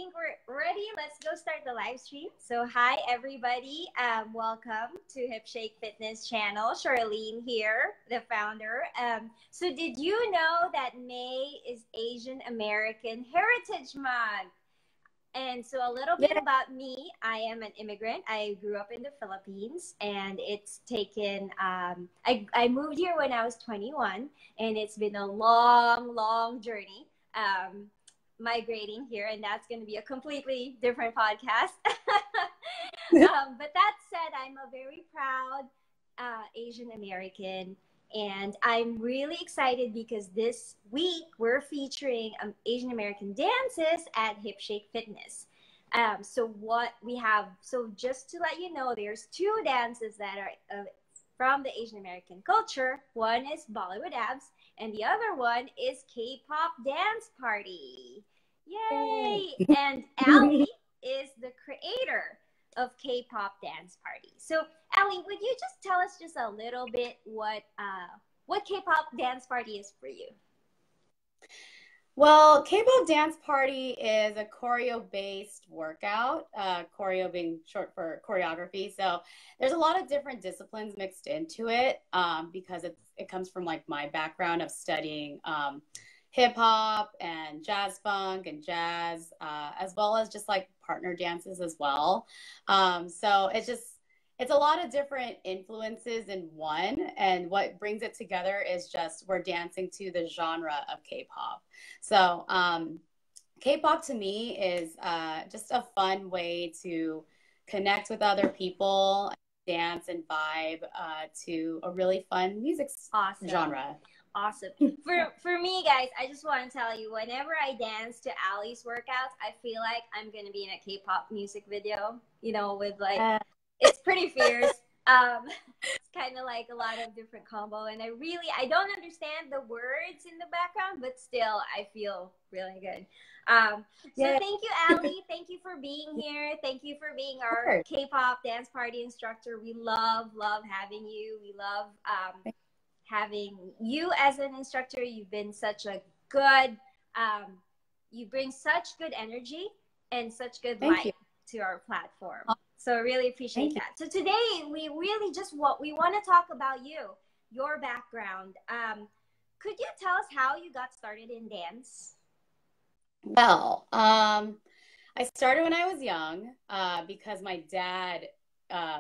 think we're ready. Let's go start the live stream. So, hi everybody. Welcome to Hip Shake Fitness channel. Charlene here, the founder. So, did you know that May is Asian American Heritage Month? And so, a little bit Yeah. about me. I am an immigrant. I grew up in the Philippines, and it's taken. I moved here when I was 21, and it's been a long, long journey. Migrating here, and that's going to be a completely different podcast. But that said, I'm a very proud Asian American, and I'm really excited because this week we're featuring Asian American dances at Hip Shake Fitness. So what we have, so just to let you know, there's two dances that are from the Asian American culture. One is Bollywood abs, and the other one is K-pop Dance Party. Yay! And Ali is the creator of K-pop Dance Party. So, Ali, would you just tell us just a little bit what K-pop Dance Party is for you? Well, Kpop Dance Party is a choreo-based workout, choreo being short for choreography. So there's a lot of different disciplines mixed into it because it comes from like my background of studying hip hop and jazz funk and jazz, as well as just like partner dances as well. So it's a lot of different influences in one. And what brings it together is just we're dancing to the genre of K-pop. So K-pop to me is just a fun way to connect with other people, dance and vibe to a really fun music genre. Awesome. For me, guys, I just want to tell you, whenever I dance to Ali's workouts, I feel like I'm gonna be in a K-pop music video. You know, with like it's pretty fierce. It's kind of like a lot of different combo, and I don't understand the words in the background, but still, I feel really good. So thank you, Ali. Thank you for being here. Thank you for being our K-pop dance party instructor. We love having you. We love having you as an instructor. You've been such a good, you bring such good energy and such good light to our platform. So I really appreciate that. So today we really just we want to talk about you, your background. Could you tell us how you got started in dance? Well, I started when I was young because my dad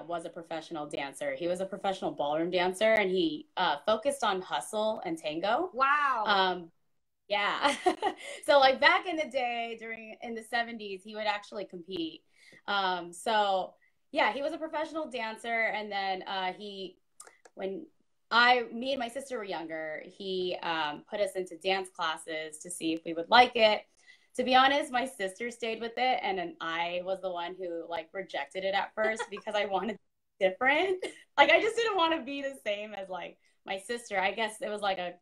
was a professional dancer. He was a professional ballroom dancer, and he focused on hustle and tango. Wow. Yeah. So like back in the day, in the 70s, he would actually compete. So yeah, he was a professional dancer. And then when me and my sister were younger, he put us into dance classes to see if we would like it. To be honest, my sister stayed with it, and then I was the one who like rejected it at first because I wanted different. Like I just didn't want to be the same as like my sister. I guess it was like a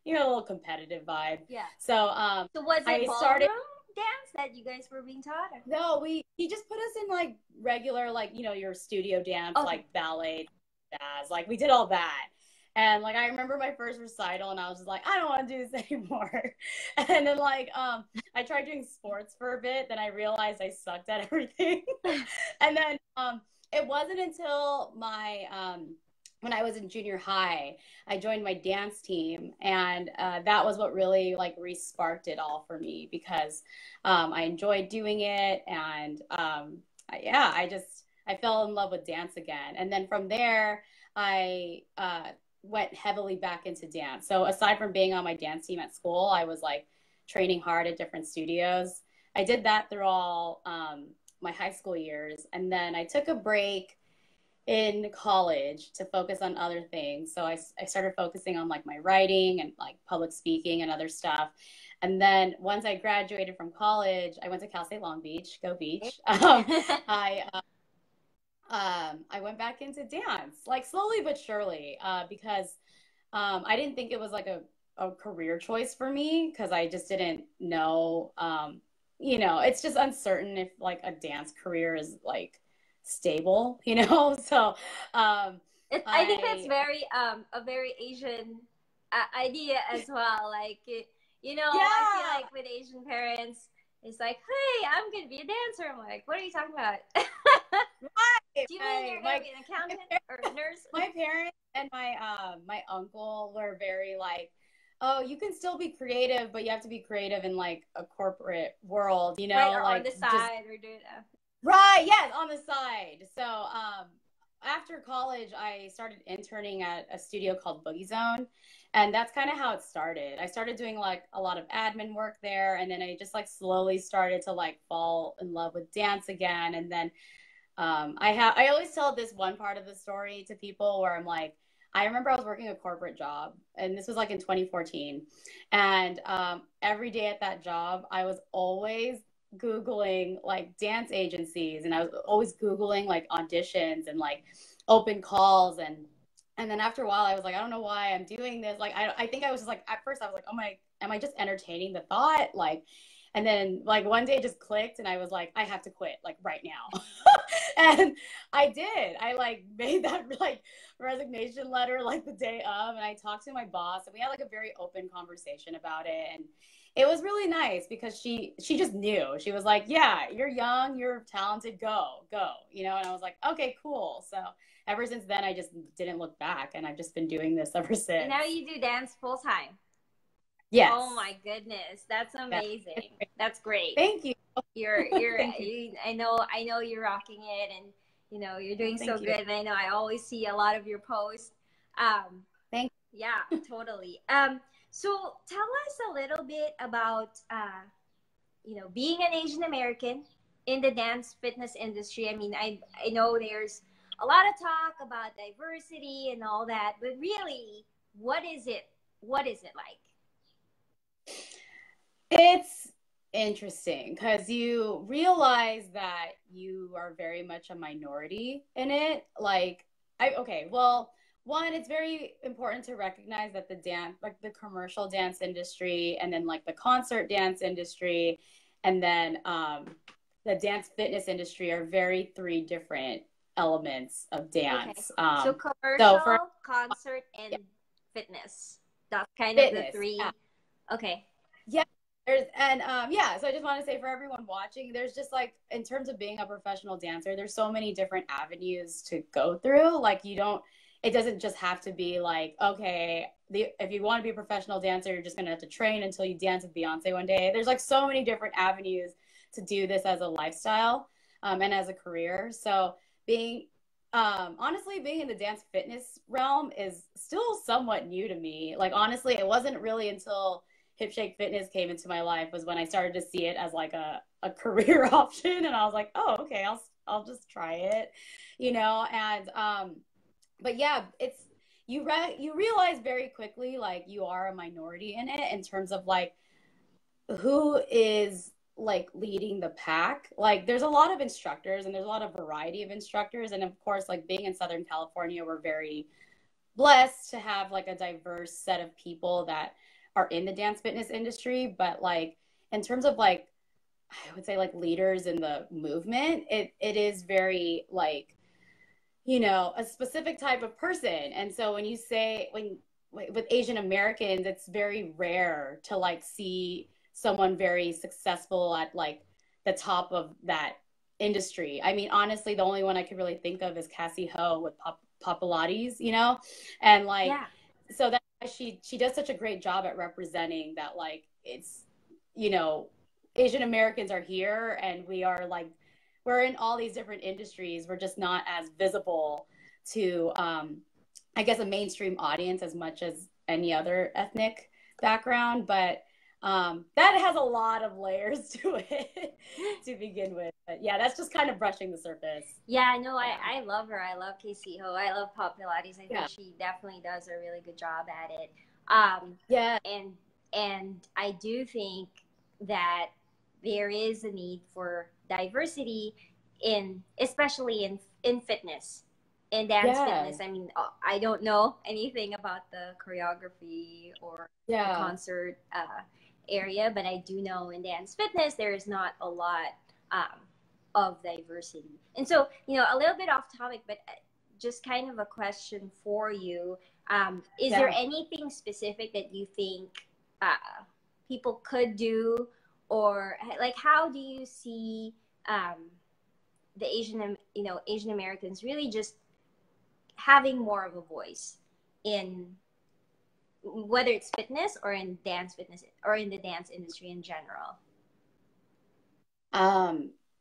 little competitive vibe. Yeah. So so was it ballroom dance that you guys were being taught? No, he just put us in like regular like your studio dance, like ballet, jazz. Like we did all that. And like I remember my first recital, and I was just like, I don't want to do this anymore. And then like I tried doing sports for a bit, then I realized I sucked at everything. And then it wasn't until when I was in junior high, I joined my dance team, and that was what really like re-sparked it all for me because I enjoyed doing it, and I fell in love with dance again. And then from there, I went heavily back into dance. So aside from being on my dance team at school, I was like training hard at different studios. I did that through all my high school years, and then I took a break in college to focus on other things. So I started focusing on like my writing and like public speaking and other stuff. And then once I graduated from college, I went to Cal State Long Beach, go Beach. I went back into dance, like slowly but surely, because I didn't think it was like a career choice for me because I just didn't know, it's just uncertain if like a dance career is like stable, so I think that's very a very Asian idea as well. Like I feel like with Asian parents, It's like, hey, I'm gonna be a dancer. I'm like, what are you talking about? Right, Do you mean right. you're gonna be an accountant or a nurse? My parents and my uncle were very like, oh, you can still be creative, but you have to be creative in like a corporate world, you Right, know, or on like the just side, or doing right, yes, on the side. So after college, I started interning at a studio called Boogie Zone, and that's kind of how it started. I started doing like a lot of admin work there, and then I just like slowly started to like fall in love with dance again, and then I always tell this one part of the story to people where I'm like, I remember I was working a corporate job, and this was like in 2014, and every day at that job, I was always Googling like dance agencies, and I was always Googling like auditions and like open calls, and then after a while, I was like, I don't know why I'm doing this. Like, I think I was just like, at first I was like, oh my, am I just entertaining the thought? Like, and then like one day it just clicked, and I was like, I have to quit like right now. And I did. I like made that like resignation letter like the day of, and I talked to my boss, and we had like a very open conversation about it, and it was really nice because she just knew. She was like, yeah, you're young, you're talented, go, you know. And I was like, okay, cool. So ever since then, I just didn't look back, and I've just been doing this ever and since. now you do dance full time. Yes. Oh my goodness, that's Yes. amazing. That's great. Thank you. Thank you. I know you're rocking it, and you know you're Oh, doing so thank you. good. And I know I always see a lot of your posts. Um, Thank yeah, totally. So tell us a little bit about being an Asian American in the dance fitness industry. I mean, I know there's a lot of talk about diversity and all that, but really, what is it? What is it like? It's interesting because you realize that you are very much a minority in it. Like, okay, well, one, it's very important to recognize that the dance, like the commercial dance industry, and then like the concert dance industry, and then the dance fitness industry are very three different elements of Okay. dance. So So for commercial, concert, yeah, and fitness. That's kind of the fitness, yeah. three. Okay. Yeah, there's and yeah, so I just want to say for everyone watching, there's just like in terms of being a professional dancer, there's so many different avenues to go through. Like you don't it doesn't just have to be like, okay, if you want to be a professional dancer, you're just gonna have to train until you dance with Beyonce one day. There's like so many different avenues to do this as a lifestyle and as a career. So being honestly being in the dance fitness realm is still somewhat new to me. Like honestly, it wasn't really until hip shake fitness came into my life was when I started to see it as like a career option, and I was like, oh, okay, I'll just try it, you know. And but yeah, it's you realize very quickly like you are a minority in it in terms of like who is like leading the pack. Like there's a lot of instructors, and there's a lot of variety of instructors, and of course like being in Southern California, we're very blessed to have like a diverse set of people that are in the dance fitness industry. But like in terms of like I would say like leaders in the movement, it is very like, you know, a specific type of person. And so when you say when with Asian Americans, it's very rare to like see someone very successful at like the top of that industry. I mean, honestly, the only one I could really think of is Cassie Ho with Pop Pilates, you know, and like Yeah. so that she does such a great job at representing that like it's, you know, Asian Americans are here, and we are like we're in all these different industries. We're just not as visible to, I guess, a mainstream audience as much as any other ethnic background. But that has a lot of layers to it to begin with. But yeah, that's just kind of brushing the surface. Yeah, no, Yeah. I love her. I love Casey Ho. I love Pop Pilates. I think Yeah. she definitely does a really good job at it. Yeah. And I do think that there is a need for diversity in, especially in fitness, in dance Yeah. fitness. I mean, I don't know anything about the choreography or the Yeah. concert area, but I do know in dance fitness there is not a lot um, of diversity. And so, a little bit off topic, but just kind of a question for you. Is there Yeah. anything specific that you think people could do or like how do you see the Asian Americans really just having more of a voice in whether it's fitness or in dance fitness or in the dance industry in general?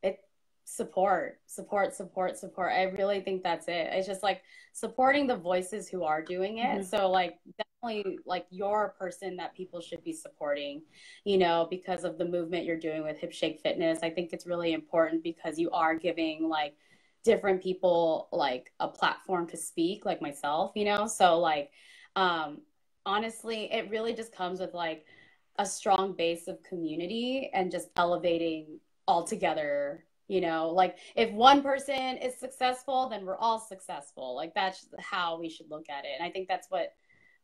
It support. I really think that's it. It's just like supporting the voices who are doing it. Mm-hmm. So like definitely like you're a person that people should be supporting, you know, because of the movement you're doing with Hip Shake Fitness. I think it's really important because you are giving like different people like a platform to speak, like myself, you know. So like um honestly, it really just comes with like a strong base of community and just elevating all together, you know, like if one person is successful, then we're all successful. Like that's how we should look at it. And I think that's what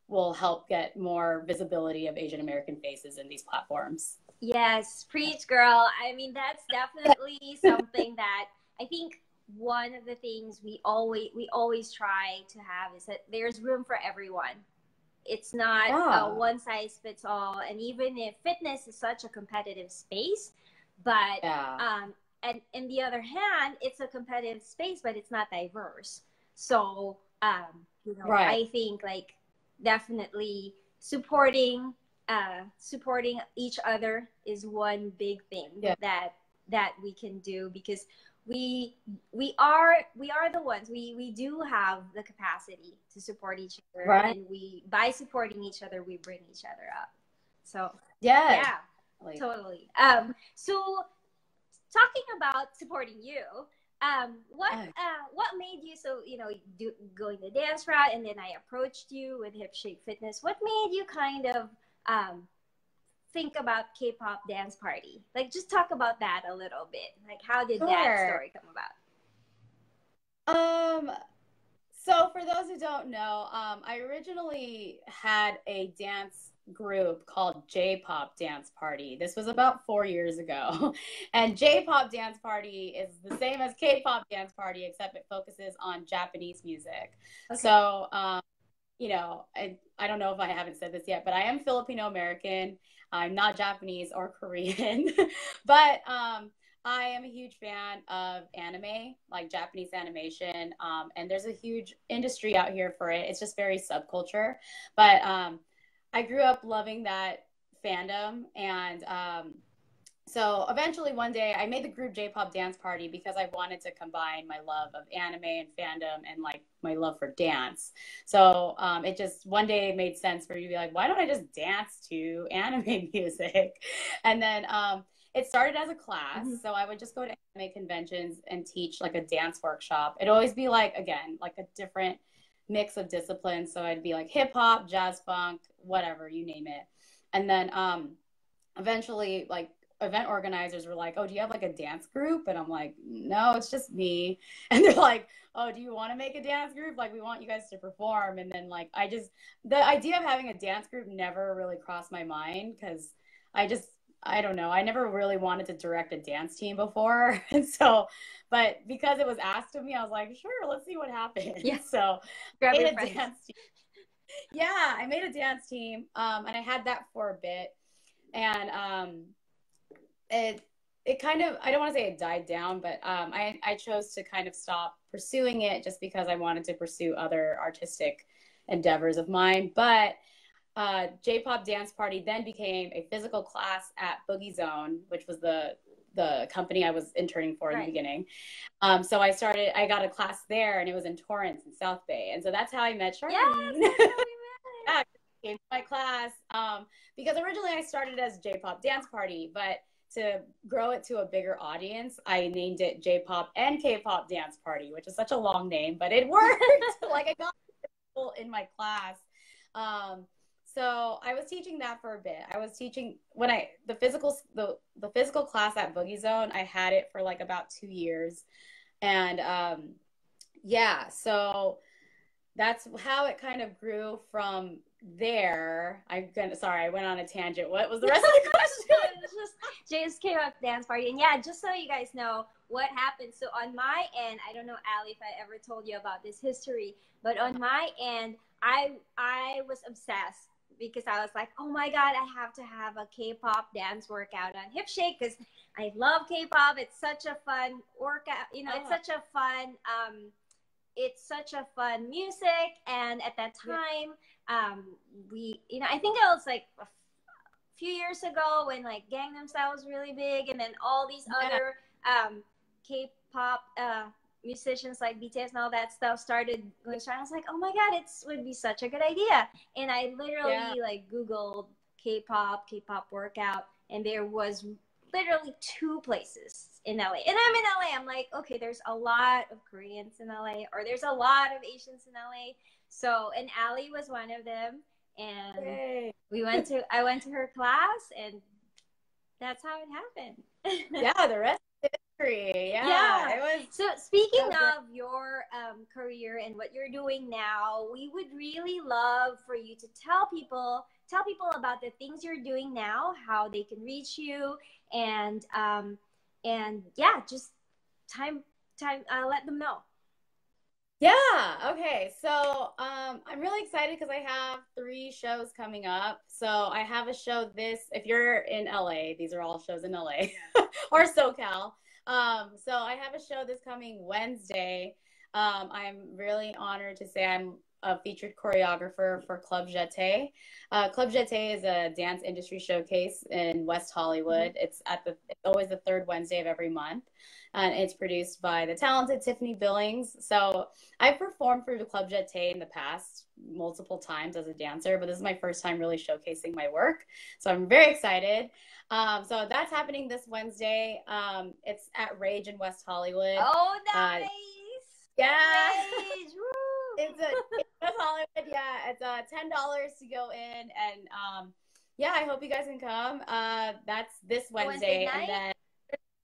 will help get more visibility of Asian American faces in these platforms. Yes, preach, girl. I mean, that's definitely something that I think one of the things we always try to have is that there's room for everyone. It's not a Yeah. one size fits all, and even if fitness is such a competitive space, but Yeah. and in the other hand, it's a competitive space, but it's not diverse. So Right. I think like definitely supporting each other is one big thing Yeah. that we can do, because we are the ones, we do have the capacity to support each other, Right. and we by supporting each other we bring each other up. So Yes. yeah, Like, totally. So talking about supporting you, uh, what made you, so going the dance route, and then I approached you with Hip Shake Fitness. What made you kind of um, think about K-pop Dance Party? Like, just talk about that a little bit. Like, how did that sure. story come about? Um, So, for those who don't know, I originally had a dance group called J-Pop Dance Party. This was about 4 years ago. And J-Pop Dance Party is the same as K-Pop Dance Party, except it focuses on Japanese music. Okay. So, you know, I don't know if I haven't said this yet, but I am Filipino American. I'm not Japanese or Korean, but I am a huge fan of anime, like Japanese animation, and there's a huge industry out here for it. It's just very subculture, but I grew up loving that fandom, and so eventually one day I made the group J-Pop Dance Party because I wanted to combine my love of anime and fandom and like my love for dance. So it just one day it made sense for me to be like, why don't I just dance to anime music? And then it started as a class. Mm-hmm. So I would just go to anime conventions and teach like a dance workshop. It'd always be like, again, like a different mix of disciplines. So I'd be like hip hop, jazz funk, whatever, you name it. And then eventually like event organizers were like, "Oh, do you have like a dance group?" And I'm like, "No, it's just me." And they're like, "Oh, do you want to make a dance group? Like, we want you guys to perform." And then like the idea of having a dance group never really crossed my mind because I don't know. I never really wanted to direct a dance team before. And so, but because it was asked of me, I was like, sure, let's see what happens. Yeah. So Grab I your made a friends. dance team. Yeah, I made a dance team. And I had that for a bit. And it it kind of, I don't want to say it died down, but I chose to kind of stop pursuing it just because I wanted to pursue other artistic endeavors of mine. But J-Pop Dance Party then became a physical class at Boogie Zone, which was the company I was interning for in the beginning. So I got a class there, and it was in Torrance in South Bay, and so that's how I met Charlene. Yes, that's how we met. Yeah, came to my class because originally I started as J-Pop Dance Party, but to grow it to a bigger audience, I named it J-Pop and K-Pop Dance Party, which is such a long name, but it worked. Like I got people in my class. So I was teaching that for a bit. I was teaching when the physical class at Boogie Zone. I had it for like about 2 years, and yeah, so that's how it kind of grew from there. Sorry, I went on a tangent. What was the rest of the question? It's just K-pop Dance Party, and yeah, just so you guys know what happened. So on my end, I don't know, Ali, if I ever told you about this history, but on my end, I was obsessed because I was like, oh my God, I have to have a K-pop dance workout on Hip Shake because I love K-pop. It's such a fun workout. You know, it's such a fun music. And at that time, I think it was like a few years ago when like Gangnam Style was really big, and then all these other K-pop musicians like BTS and all that stuff started going strong. I was like, oh my God, it would be such a good idea. And I literally like Googled K-pop workout, and there was literally 2 places in LA. And I'm in LA. I'm like, okay, there's a lot of Koreans in LA, or there's a lot of Asians in LA. So, and Ali was one of them. And I went to her class, and that's how it happened. Yeah, the rest is history. Yeah. It was. So speaking of your career and what you're doing now, we would really love for you to tell people about the things you're doing now, how they can reach you, and yeah, just let them know. Yeah. Okay. So I'm really excited because I have 3 shows coming up. So I have a show if you're in LA, these are all shows in LA or SoCal. So I have a show this coming Wednesday. I'm really honored to say I'm a featured choreographer for Club Jeté. Club Jeté is a dance industry showcase in West Hollywood. It's always the 3rd Wednesday of every month. And it's produced by the talented Tiffany Billings. So I've performed for the Club Jeté in the past multiple times as a dancer, but this is my first time really showcasing my work. So I'm very excited. So that's happening this Wednesday. It's at Rage in West Hollywood. Oh, nice. Yeah. Rage. It's West Hollywood. Yeah. It's $10 to go in. And yeah, I hope you guys can come. That's this Wednesday. And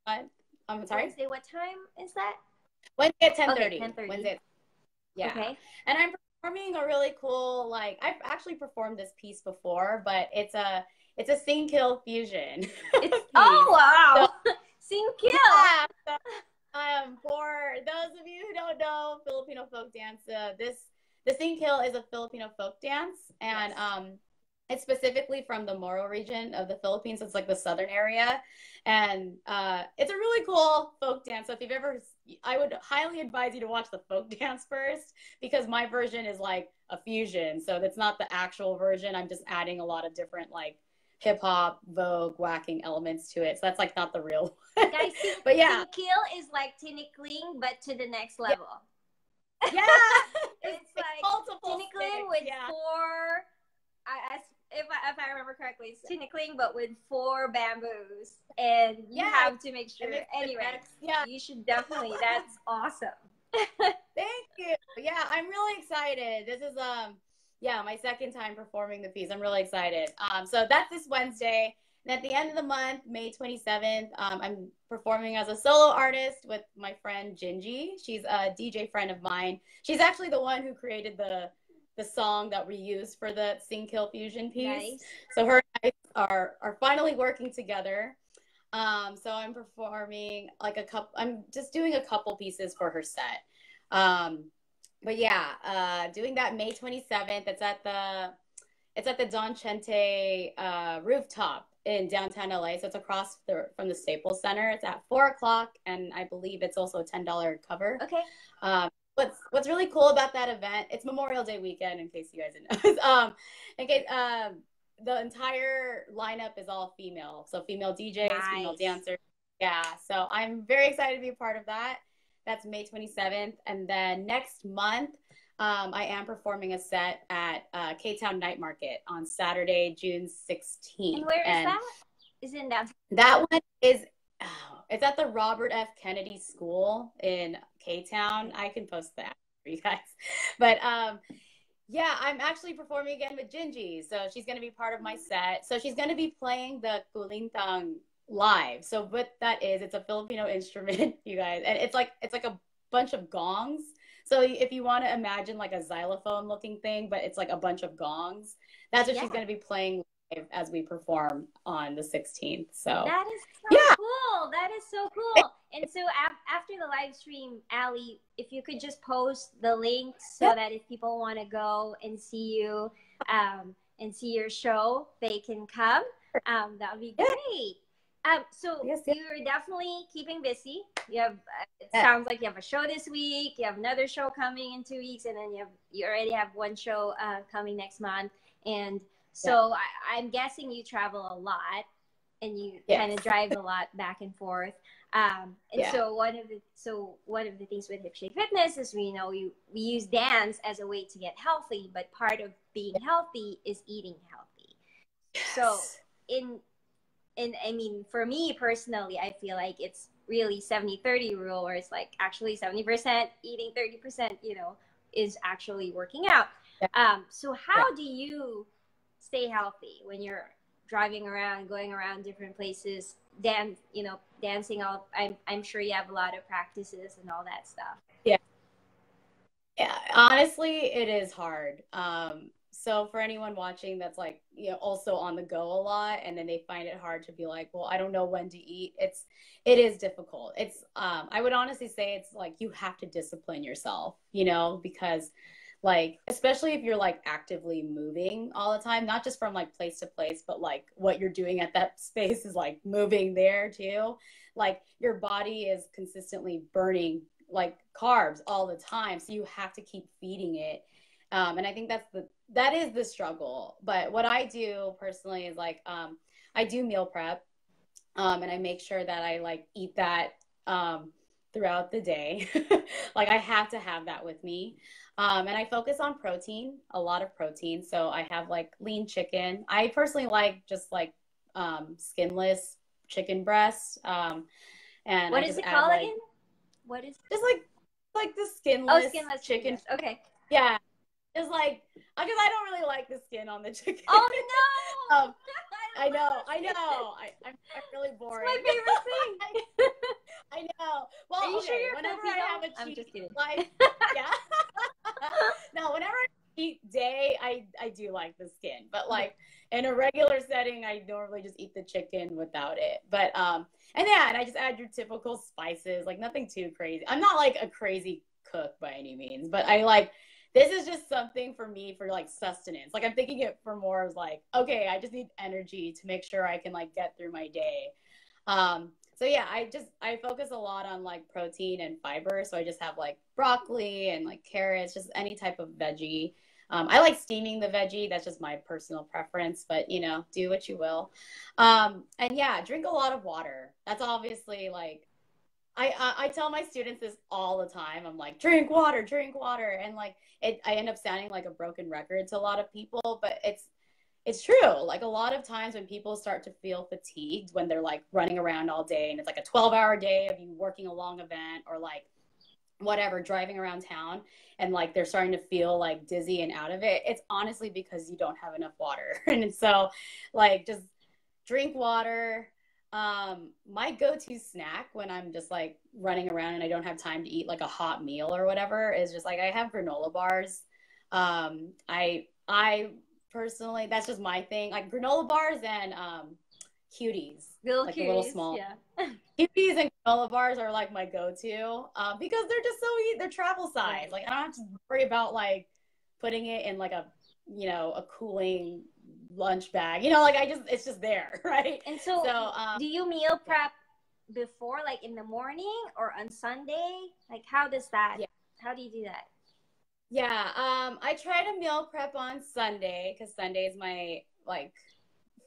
then I'm sorry? Wednesday, what time is that? Wednesday at 10:30. Okay, 10:30. Wednesday. Yeah. Okay. And I'm performing a really cool, I've actually performed this piece before, but it's a sing kill fusion. Oh wow. So, sing kill. Yeah. So, for those of you who don't know Filipino folk dance, the sing kill is a Filipino folk dance, and it's specifically from the Moro region of the Philippines. It's like the southern area. And it's a really cool folk dance. So I would highly advise you to watch the folk dance first, because my version is like a fusion. So that's not the actual version. I'm just adding a lot of different like hip hop, Vogue, whacking elements to it. So that's like not the real one. Guys, but yeah. Kill is like tinikling, but to the next level. Yeah. It's like multiple tinikling with 4, if I remember correctly, it's tinikling, but with 4 bamboos, and you have to make sure. Anyway, you should definitely. That's awesome. Thank you. Yeah, I'm really excited. This is my second time performing the piece. I'm really excited. So that's this Wednesday, and at the end of the month, May 27th, I'm performing as a solo artist with my friend Gingy. She's a DJ friend of mine. She's actually the one who created the song that we use for the Sing Kill Fusion piece. Nice. So her and I are finally working together. So I'm performing I'm just doing a couple pieces for her set. But yeah, doing that May 27th. It's at the Don Chente rooftop in downtown LA. So it's across from the Staples Center. It's at 4:00, and I believe it's also a $10 cover. Okay. What's really cool about that event, it's Memorial Day weekend, in case you guys didn't know. The entire lineup is all female. So female DJs, nice. Female dancers. Yeah. So I'm very excited to be a part of that. That's May 27th. And then next month, I am performing a set at K-Town Night Market on Saturday, June 16th. And where is that? Is it in downtown? That one is... it's at the Robert F. Kennedy School in K-Town. I can post that for you guys. But yeah, I'm actually performing again with Gingy. So she's going to be part of my set. So she's going to be playing the kulintang live. So what that is, it's a Filipino instrument, you guys. And it's like a bunch of gongs. So if you want to imagine like a xylophone looking thing, but it's like a bunch of gongs, that's what she's going to be playing as we perform on the 16th. So that is so cool. That is so cool. And so after the live stream, Ali, if you could just post the links so that if people want to go and see you, and see your show, they can come. That would be Yeah. great. So Yes, yes. you're definitely keeping busy. You have, it Yeah. sounds like you have a show this week. You have another show coming in 2 weeks, and then you already have one show coming next month. And Yeah. so I'm guessing you travel a lot, and you kind of Yes. drive a lot back and forth. And Yeah. so one of the things with Hip Shake Fitness is we use dance as a way to get healthy, but part of being healthy is eating healthy. So Yes. in I mean, for me personally, I feel like it's really 70-30 rule, where it's like actually 70% eating, 30%, is actually working out. Yeah. So Yeah. how do you stay healthy when you're driving around, going around different places, dancing all? I'm sure you have a lot of practices and all that stuff. Yeah. Yeah, honestly, it is hard. So for anyone watching that's like, also on the go a lot, and then they find it hard to be like, well, I don't know when to eat. It is difficult. I would honestly say it's like you have to discipline yourself, because like, especially if you're like actively moving all the time, not just from like place to place, but like what you're doing at that space is like moving there too. Like your body is consistently burning like carbs all the time, so you have to keep feeding it. And I think that is the struggle. But what I do personally is like, I do meal prep, and I make sure that I like eat that throughout the day. Like I have to have that with me. And I focus on protein, a lot of protein. So I have like lean chicken. I personally like just like skinless chicken breast. And What I is just it add called like again? What is? just like the Oh, skinless skinless chicken chicken. breast. Okay. Yeah, just like because I don't really like the skin on the chicken. Oh no! um, I I know, love I skin. know. I'm really It's my boring. favorite thing. I know. Are Well, you sure okay. you're Whenever I Filipino? have a I'm cheat, just kidding. like, yeah. No, whenever I cheat day, I do like the skin, but like in a regular setting, I normally just eat the chicken without it. But and yeah, and I just add your typical spices, like nothing too crazy. I'm not like a crazy cook by any means, but I like this is just something for me for like sustenance. Like I'm thinking it for more as like, okay, I just need energy to make sure I can like get through my day. So yeah, I focus a lot on like protein and fiber. So I just have like broccoli and like carrots, just any type of veggie. I like steaming the veggie. That's just my personal preference, but do what you will. And yeah, drink a lot of water. That's obviously like I tell my students this all the time. I'm like, drink water, and like I end up sounding like a broken record to a lot of people, but it's true. Like a lot of times when people start to feel fatigued when they're like running around all day and it's like a 12-hour day of you working a long event or like whatever, driving around town, and like they're starting to feel like dizzy and out of it, it's honestly because you don't have enough water. And so like just drink water. My go-to snack when I'm just like running around and I don't have time to eat like a hot meal or whatever is just like I have granola bars. I personally, that's just my thing. Like granola bars and cuties, Little like the little curious, small yeah. cuties and granola bars are like my go-to because they're just so easy. They're travel size. Right. Like I don't have to worry about like putting it in like a cooling lunch bag. Like it's just there, right? And so, do you meal yeah. prep before, like in the morning or on Sunday? Like, how does that? Yeah. How do you do that? Yeah, I try to meal prep on Sunday because Sunday is my like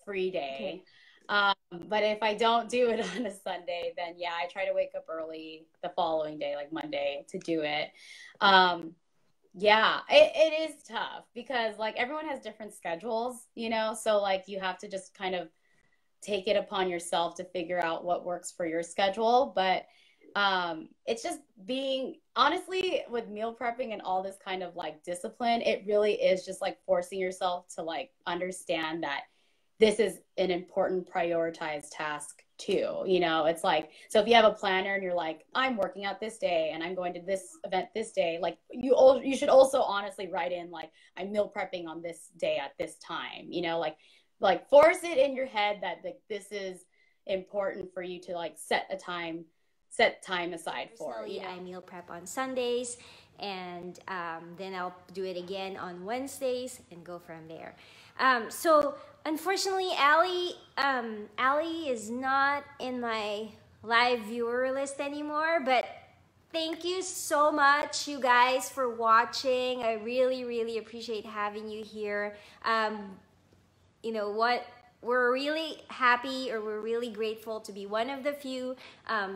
free day. Okay. But if I don't do it on a Sunday, then yeah, I try to wake up early the following day, like Monday, to do it. Yeah, it is tough because like everyone has different schedules, so like you have to just kind of take it upon yourself to figure out what works for your schedule. But it's just being honestly with meal prepping and all this kind of like discipline, it really is just like forcing yourself to like understand that this is an important prioritized task too. It's like, so if you have a planner and you're like, I'm working out this day and I'm going to this event this day, like you should also honestly write in like, I'm meal prepping on this day at this time, like force it in your head that like this is important for you to like set time aside for. Personally, I meal prep on Sundays, and then I'll do it again on Wednesdays and go from there. So unfortunately, Ali is not in my live viewer list anymore, but thank you so much, you guys, for watching. I really, really appreciate having you here. You know what? We're really happy, or we're really grateful to be one of the few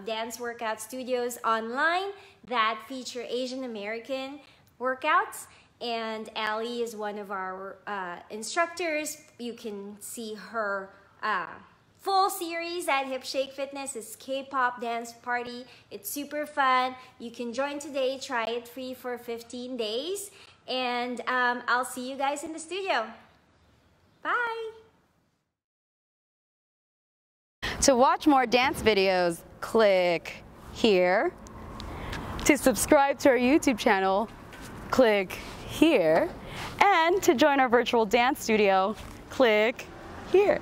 dance workout studios online that feature Asian American workouts. And Ali is one of our instructors. You can see her full series at Hip Shake Fitness. Is Kpop Dance Party. It's super fun. You can join today. Try it free for 15 days. And I'll see you guys in the studio. Bye. To watch more dance videos, click here. To subscribe to our YouTube channel, click here. And to join our virtual dance studio, click here.